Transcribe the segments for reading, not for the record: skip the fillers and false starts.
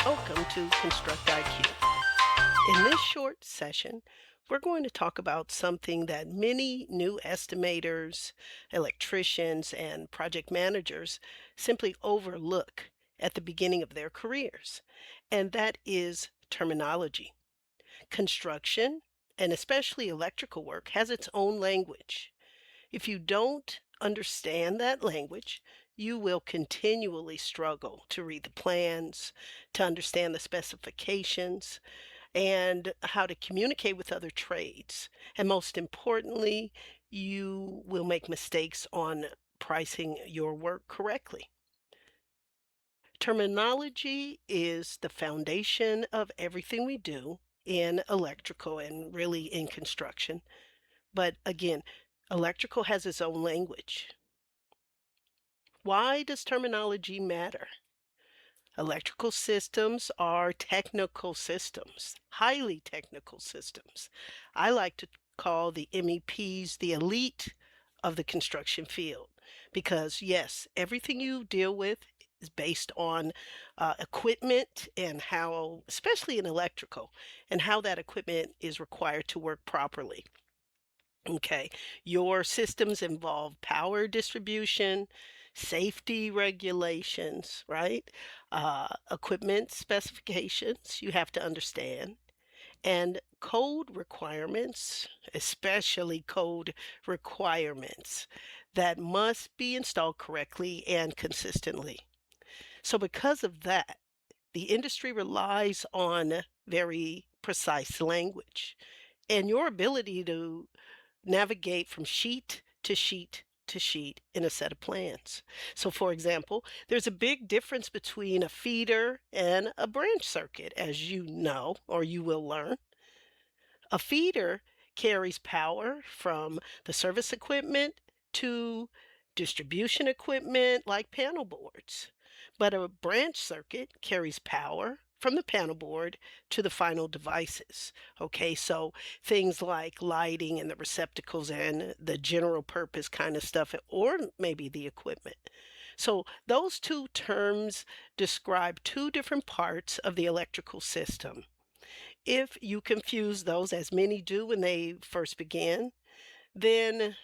Welcome to ConstructIQ. In this short session, we're going to talk about something that many new estimators, electricians, and project managers simply overlook at the beginning of their careers, and that is terminology. Construction, and especially electrical work, has its own language. If you don't understand that language, you will continually struggle to read the plans, to understand the specifications, and how to communicate with other trades. And most importantly, you will make mistakes on pricing your work correctly. Terminology is the foundation of everything we do in electrical and really in construction. But again, electrical has its own language. Why does terminology matter? Electrical systems are technical systems, highly technical systems. I like to call the MEPs the elite of the construction field because, yes, everything you deal with is based on equipment and how, especially in electrical, and how that equipment is required to work properly. Okay, your systems involve power distribution, safety regulations, right? Equipment specifications you have to understand, and code requirements, especially code requirements that must be installed correctly and consistently. So, because of that, the industry relies on very precise language and your ability to navigate from sheet to sheet to sheet in a set of plans. So, for example, there's a big difference between a feeder and a branch circuit, as you know, or you will learn. A feeder carries power from the service equipment to distribution equipment like panel boards. But a branch circuit carries power from the panel board to the final devices. Okay, so things like lighting and the receptacles and the general purpose kind of stuff, or maybe the equipment. So those two terms describe two different parts of the electrical system. If you confuse those, as many do when they first begin, then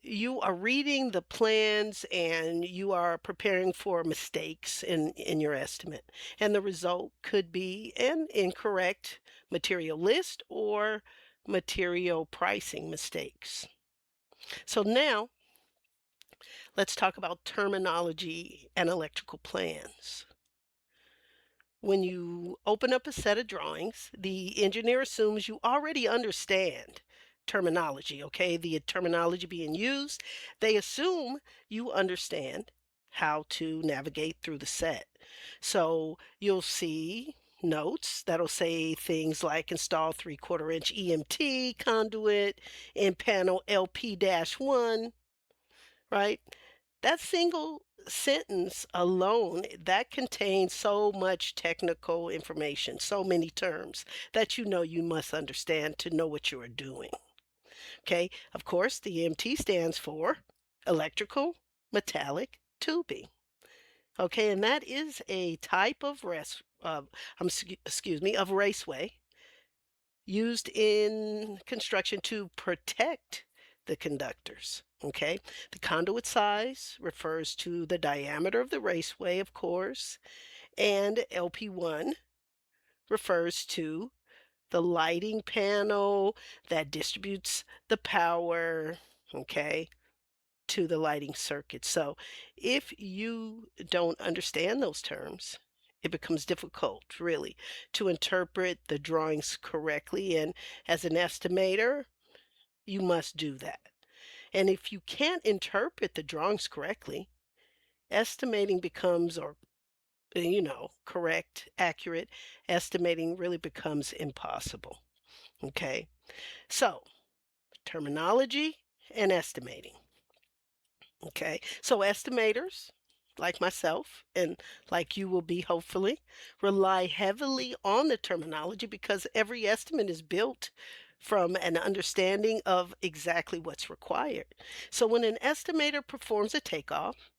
you are reading the plans and you are preparing for mistakes in your estimate. And the result could be an incorrect material list or material pricing mistakes. So now let's talk about terminology and electrical plans. When you open up a set of drawings, the engineer assumes you already understand terminology, okay? The terminology being used, they assume you understand how to navigate through the set. So you'll see notes that'll say things like install 3/4 inch EMT conduit in panel LP-1, right? That single sentence alone, that contains so much technical information, so many terms that you must understand to know what you are doing. Okay, of course, the EMT stands for electrical metallic tubing. Okay, and that is a type of of raceway used in construction to protect the conductors. Okay, the conduit size refers to the diameter of the raceway, of course, and LP1 refers to the lighting panel that distributes the power, okay, to the lighting circuit. So if you don't understand those terms, it becomes difficult, really, to interpret the drawings correctly. And as an estimator, you must do that. And if you can't interpret the drawings correctly, estimating becomes, or correct, accurate estimating really becomes impossible. Okay, so terminology and estimating. Okay, so estimators like myself and like you will be hopefully rely heavily on the terminology because every estimate is built from an understanding of exactly what's required. So when an estimator performs a takeoff,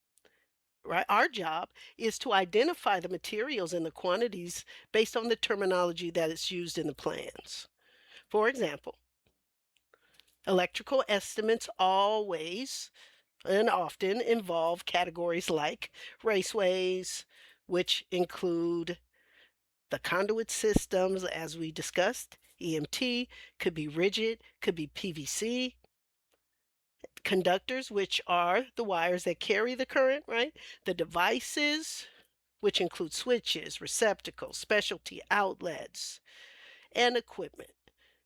right? Our job is to identify the materials and the quantities based on the terminology that is used in the plans. For example, electrical estimates always and often involve categories like raceways, which include the conduit systems, as we discussed. EMT could be rigid, could be PVC. Conductors, which are the wires that carry the current, right? The devices, which include switches, receptacles, specialty outlets, and equipment,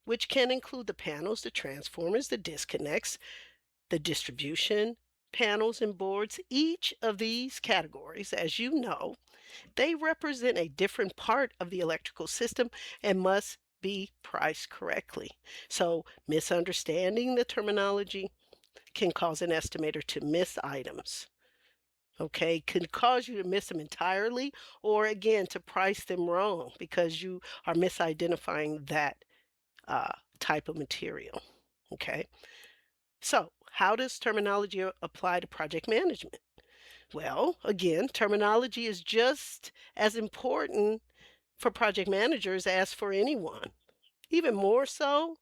which can include the panels, the transformers, the disconnects, the distribution panels and boards. Each of these categories, as you know, they represent a different part of the electrical system and must be priced correctly. So, misunderstanding the terminology can cause an estimator to miss items. Okay, can cause you to miss them entirely, or again, to price them wrong because you are misidentifying that type of material. Okay, so how does terminology apply to project management? Well, again, terminology is just as important for project managers as for anyone. Even more so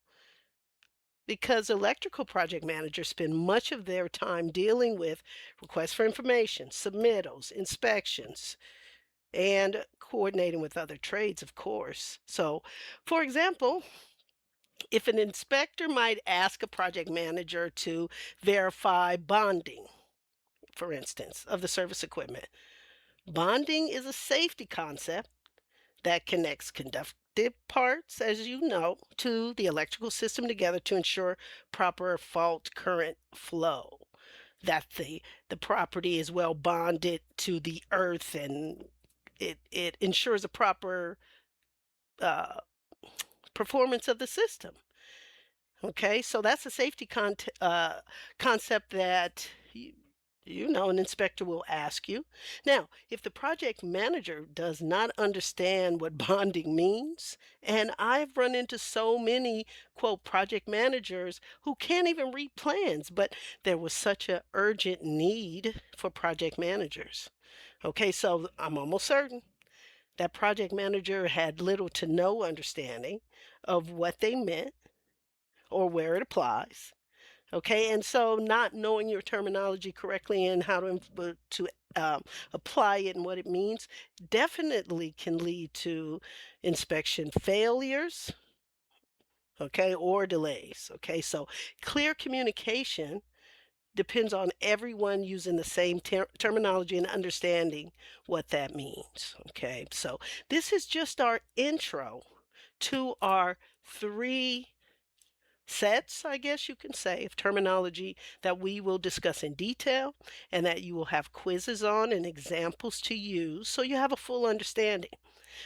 because electrical project managers spend much of their time dealing with requests for information, submittals, inspections, and coordinating with other trades, of course. So, for example, if an inspector might ask a project manager to verify bonding, for instance, of the service equipment. Bonding is a safety concept that connects conductive parts, as you know, to the electrical system together to ensure proper fault current flow. That the property is well bonded to the earth and it ensures a proper uh, performance of the system. Okay, so that's a safety concept that you know an inspector will ask you. Now, if the project manager does not understand what bonding means, and I've run into so many quote project managers who can't even read plans, but there was such an urgent need for project managers. Okay, so I'm almost certain that project manager had little to no understanding of what they meant or where it applies. Okay, and so not knowing your terminology correctly and how to apply it and what it means definitely can lead to inspection failures, okay, or delays. Okay, so clear communication depends on everyone using the same terminology and understanding what that means. Okay, so this is just our intro to our three sets, I guess you can say, of terminology that we will discuss in detail and that you will have quizzes on and examples to use so you have a full understanding.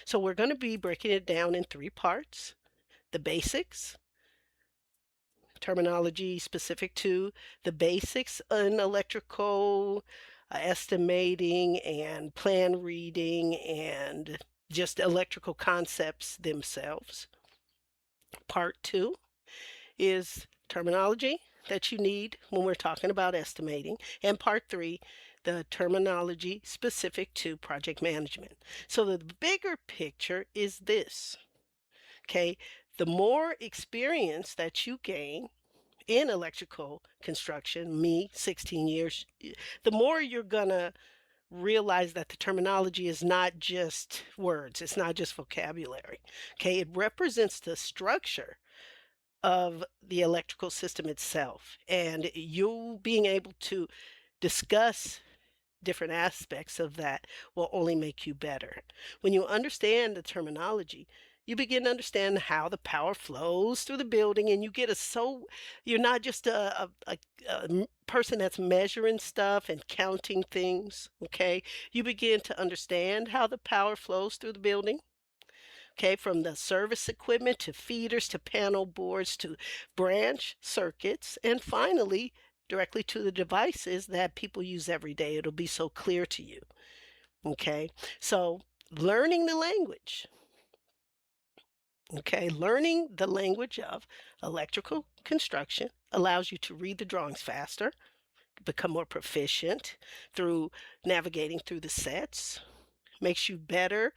So we're going to be breaking it down in three parts: the basics, terminology specific to the basics in electrical estimating and plan reading and just electrical concepts themselves. Part two is terminology that you need when we're talking about estimating. And part three, the terminology specific to project management. So the bigger picture is this, okay? The more experience that you gain in electrical construction, me, 16 years, the more you're gonna realize that the terminology is not just words, it's not just vocabulary, okay? It represents the structure of the electrical system itself, and you being able to discuss different aspects of that will only make you better. When you understand the terminology, you begin to understand how the power flows through the building, and you get you're not just a person that's measuring stuff and counting things. Okay, you begin to understand how the power flows through the building. Okay, from the service equipment to feeders to panel boards to branch circuits, and finally, directly to the devices that people use every day. It'll be so clear to you. Okay, so learning the language. Okay, learning the language of electrical construction allows you to read the drawings faster, become more proficient through navigating through the sets, makes you better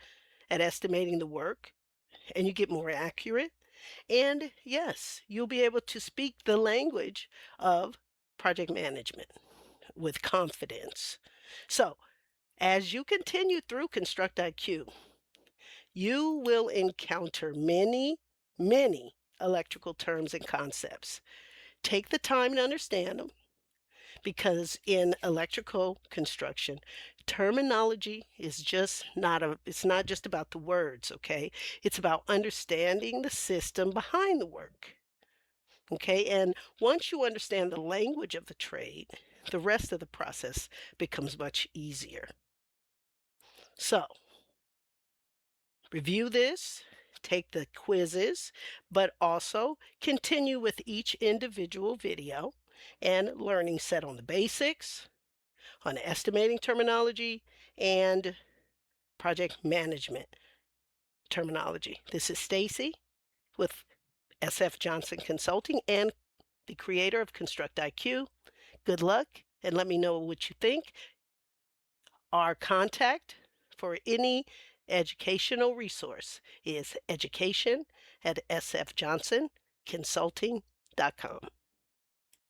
at estimating the work, and you get more accurate. And yes, you'll be able to speak the language of project management with confidence. So, as you continue through ConstructIQ, you will encounter many electrical terms and concepts. Take the time to understand them because in electrical construction, terminology is just not it's not just about the words, okay? It's about understanding the system behind the work. Okay, and once you understand the language of the trade, the rest of the process becomes much easier. So, review this, take the quizzes, but also continue with each individual video and learning set on the basics, on estimating terminology, and project management terminology. This is Stacy with SF Johnson Consulting and the creator of ConstructIQ. Good luck and let me know what you think. Our contact for any educational resource is education@sfjohnsonconsulting.com.